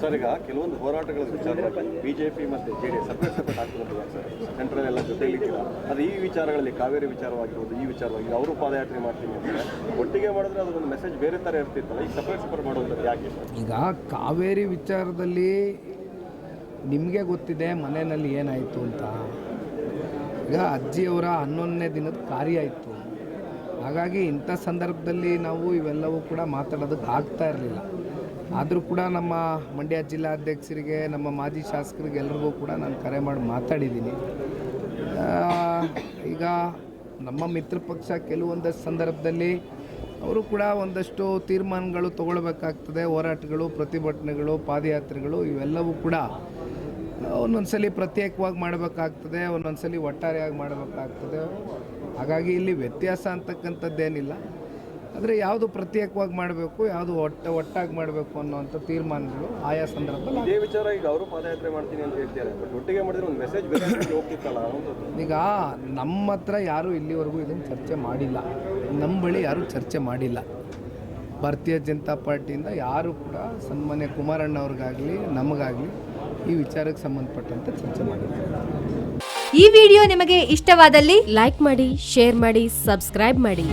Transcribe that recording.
Sir ಈಗ ಕೆಲವೊಂದು ಹೋರಾಟಗಳ ವಿಚಾರವಾಗಿ ಬಿಜೆಪಿ ಮತ್ತು ಜೆಡಿಎಸ್ ಸಪರೇಟ್ ಆಗ್ತಿರೋದು ಸರ್ ಸೆಂಟ್ರಲ್ ಎಲ್ಲ ಜೊತೆಲಿಕ್ಕಿಲ್ಲ ಅದು ಈ ವಿಚಾರಗಳಲ್ಲಿ ಕಾವೇರಿ ವಿಚಾರವಾಗಿರ್ಬೋದು ಈ ವಿಚಾರವಾಗಿ ಅವರು ಪಾದಯಾತ್ರೆ ಮಾಡ್ತೀನಿ ಅಂದರೆ ಒಟ್ಟಿಗೆ ಮಾಡಿದ್ರೆ ಅದೊಂದು ಮೆಸೇಜ್ ಬೇರೆ ಥರ ಇರ್ತಿತ್ತಲ್ಲ ಈಗ ಸಪರೇಟ್ ಮಾಡೋದು ಯಾಕೆ ಸರ್? ಈಗ ಕಾವೇರಿ ವಿಚಾರದಲ್ಲಿ ನಿಮಗೆ ಗೊತ್ತಿದೆ ಮನೆಯಲ್ಲಿ ಏನಾಯಿತು ಅಂತ. ಈಗ ಅಜ್ಜಿಯವರ 11ನೇ ದಿನದ ಕಾರ್ಯ ಇತ್ತು. ಹಾಗಾಗಿ ಇಂಥ ಸಂದರ್ಭದಲ್ಲಿ ನಾವು ಇವೆಲ್ಲವೂ ಕೂಡ ಮಾತಾಡೋದಕ್ಕೆ ಆಗ್ತಾ ಇರಲಿಲ್ಲ. ಆದರೂ ಕೂಡ ನಮ್ಮ ಮಂಡ್ಯ ಜಿಲ್ಲಾಧ್ಯಕ್ಷರಿಗೆ ನಮ್ಮ ಮಾಜಿ ಶಾಸಕರಿಗೆ ಎಲ್ಲರಿಗೂ ಕೂಡ ನಾನು ಕರೆ ಮಾಡಿ ಮಾತಾಡಿದ್ದೀನಿ. ಈಗ ನಮ್ಮ ಮಿತ್ರ ಪಕ್ಷ ಕೆಲವೊಂದಷ್ಟು ಸಂದರ್ಭದಲ್ಲಿ ಅವರು ಕೂಡ ಒಂದಷ್ಟು ತೀರ್ಮಾನಗಳು ತಗೊಳ್ಬೇಕಾಗ್ತದೆ. ಹೋರಾಟಗಳು, ಪ್ರತಿಭಟನೆಗಳು, ಪಾದಯಾತ್ರೆಗಳು ಇವೆಲ್ಲವೂ ಕೂಡ ಒಂದೊಂದ್ಸಲಿ ಪ್ರತ್ಯೇಕವಾಗಿ ಮಾಡಬೇಕಾಗ್ತದೆ, ಒಂದೊಂದ್ಸಲಿ ಒಟ್ಟಾರೆಯಾಗಿ ಮಾಡಬೇಕಾಗ್ತದೆ. ಹಾಗಾಗಿ ಇಲ್ಲಿ ವ್ಯತ್ಯಾಸ ಅಂತಕ್ಕಂಥದ್ದೇನಿಲ್ಲ. ಆದರೆ ಯಾವುದು ಪ್ರತ್ಯೇಕವಾಗಿ ಮಾಡಬೇಕು, ಯಾವುದು ಒಟ್ಟಾಗಿ ಮಾಡಬೇಕು ಅನ್ನೋವಂಥ ತೀರ್ಮಾನಗಳು ಆಯಾ ಸಂದರ್ಭದಲ್ಲಿ. ಇದೇ ವಿಚಾರ ಈಗ ಅವರು ಪಾದಯಾತ್ರೆ ಮಾಡ್ತೀನಿ ಅಂತ ಹೇಳ್ತಾರೆ, ಬಟ್ ಒಟ್ಟಿಗೆ ಮಾಡಿದ್ರೆ ಒಂದು ಮೆಸೇಜ್ ಬೇರೆ ಹೋಗ್ತಿತ್ತಲ್ಲ. ಈಗ ನಮ್ಮ ಹತ್ರ ಯಾರೂ ಇಲ್ಲಿವರೆಗೂ ಇದನ್ನು ಚರ್ಚೆ ಮಾಡಿಲ್ಲ. ನಮ್ಮ ಬಳಿ ಯಾರೂ ಚರ್ಚೆ ಮಾಡಿಲ್ಲ. ಭಾರತೀಯ ಜನತಾ ಪಾರ್ಟಿಯಿಂದ ಯಾರು ಕೂಡ ಸನ್ಮಾನ್ಯ ಕುಮಾರಣ್ಣವ್ರಿಗಾಗಲಿ ನಮಗಾಗಲಿ ಈ ವಿಚಾರಕ್ಕೆ ಸಂಬಂಧಪಟ್ಟಂತೆ ಚರ್ಚೆ ಮಾಡಿಲ್ಲ. ಈ ವಿಡಿಯೋ ನಿಮಗೆ ಇಷ್ಟವಾದಲ್ಲಿ ಲೈಕ್ ಮಾಡಿ, ಶೇರ್ ಮಾಡಿ, ಸಬ್ಸ್ಕ್ರೈಬ್ ಮಾಡಿ.